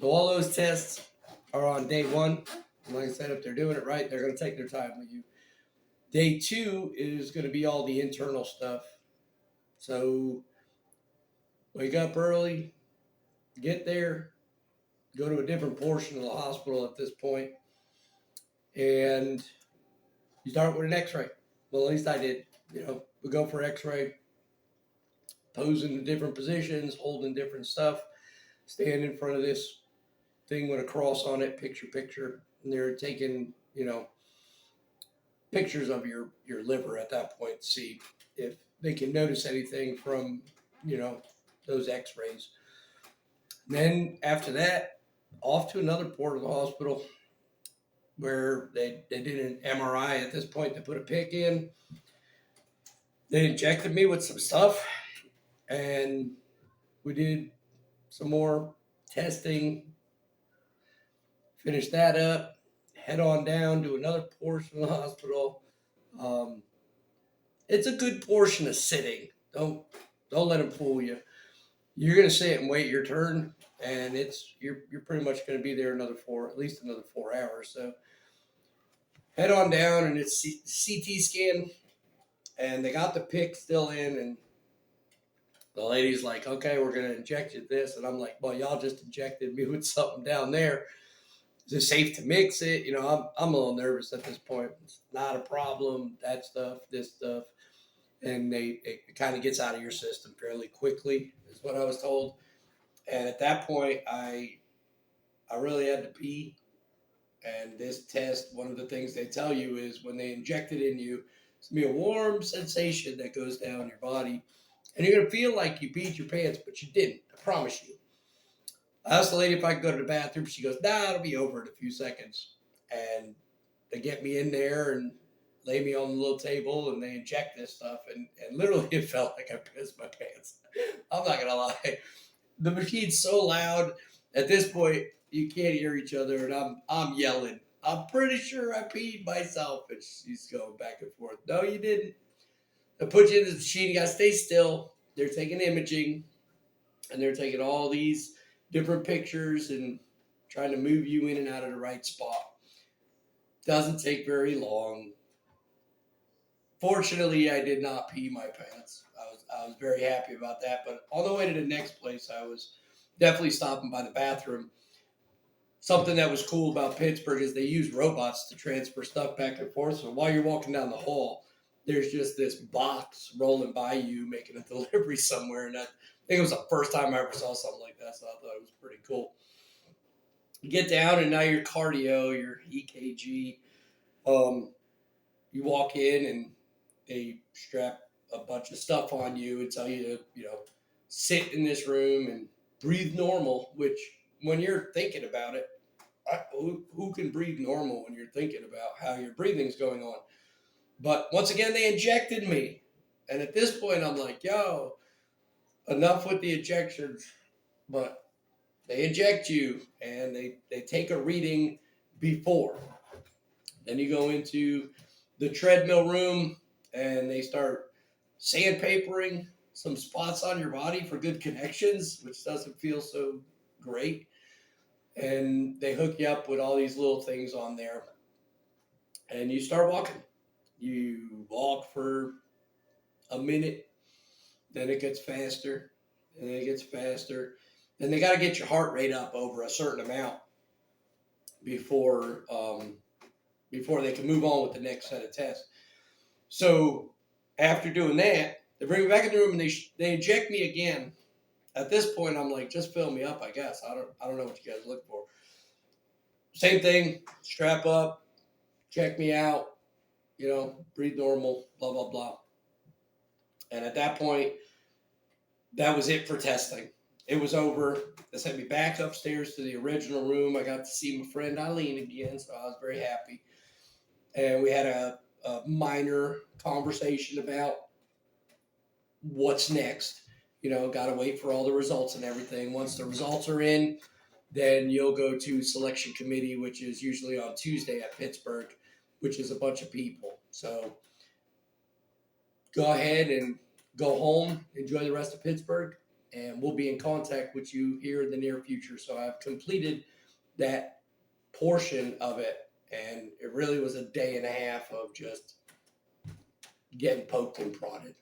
So all those tests are on day one. And like I said, if they're doing it right, they're going to take their time with you. Day two is going to be all the internal stuff. So wake up early, get there, go to a different portion of the hospital at this point, and you start with an X-ray. Well, at least I did. We go for X-ray, pose in different positions, holding different stuff, stand in front of this thing with a cross on it, picture, and they're taking pictures of your liver at that point to see if they can notice anything from those X-rays. And then after that, off to another port of the hospital where they did an MRI at this point. They put a pick in. They injected me with some stuff, and we did some more testing. Finished that up. Head on down to another portion of the hospital. Um, it's a good portion of sitting. Don't let them fool you. You're gonna sit and wait your turn, and you're pretty much gonna be there at least another 4 hours. So head on down, and it's CT scan, and they got the pick still in, and the lady's like, "Okay, we're gonna inject you this," and I'm like, "Well, y'all just injected me with something down there. Is it safe to mix it?" I'm a little nervous at this point. It's not a problem. That stuff, this stuff, and it kind of gets out of your system fairly quickly, is what I was told. And at that point, I really had to pee. And this test, one of the things they tell you is when they inject it in you, it's gonna be a warm sensation that goes down your body, and you're gonna feel like you peed your pants, but you didn't. I promise you. I asked the lady if I could go to the bathroom. She goes, "Nah, it'll be over in a few seconds." And they get me in there and lay me on the little table, and they inject this stuff, and literally it felt like I pissed my pants. I'm not gonna lie. The machine's so loud at this point you can't hear each other, and I'm yelling. "I'm pretty sure I peed myself," and she's going back and forth. "No, you didn't. They put you in the machine. You gotta stay still. They're taking imaging, and they're taking all these different pictures and trying to move you in and out of the right spot. Doesn't take very long. Fortunately, I did not pee my pants. I was very happy about that. But on the way to the next place, I was definitely stopping by the bathroom. Something that was cool about Pittsburgh is they use robots to transfer stuff back and forth. So while you're walking down the hall, there's just this box rolling by you making a delivery somewhere. And I think it was the first time I ever saw something like that. So I thought it was pretty cool. You get down, and now your cardio, your EKG, you walk in, and they strap a bunch of stuff on you and tell you to, sit in this room and breathe normal, which when you're thinking about it, who can breathe normal when you're thinking about how your breathing's going on? But once again, they injected me. And at this point, I'm like, yo, enough with the injections. But they inject you, and they take a reading before. Then you go into the treadmill room, and they start sandpapering some spots on your body for good connections, which doesn't feel so great. And they hook you up with all these little things on there, and you start walking. You walk for a minute, then it gets faster, and then it gets faster. Then they got to get your heart rate up over a certain amount before before they can move on with the next set of tests. So after doing that, they bring me back in the room, and they inject me again. At this point, I'm like, just fill me up, I guess. I don't know what you guys look for. Same thing, strap up, check me out, breathe normal, blah, blah, blah. And at that point, that was it for testing. It was over. They sent me back upstairs to the original room. I got to see my friend Eileen again, so I was very happy. And we had a minor conversation about what's next. Got to wait for all the results and everything. Once the results are in, then you'll go to selection committee, which is usually on Tuesday at Pittsburgh, which is a bunch of people. So go ahead and go home, enjoy the rest of Pittsburgh, and we'll be in contact with you here in the near future. So I've completed that portion of it, and it really was a day and a half of just getting poked and prodded.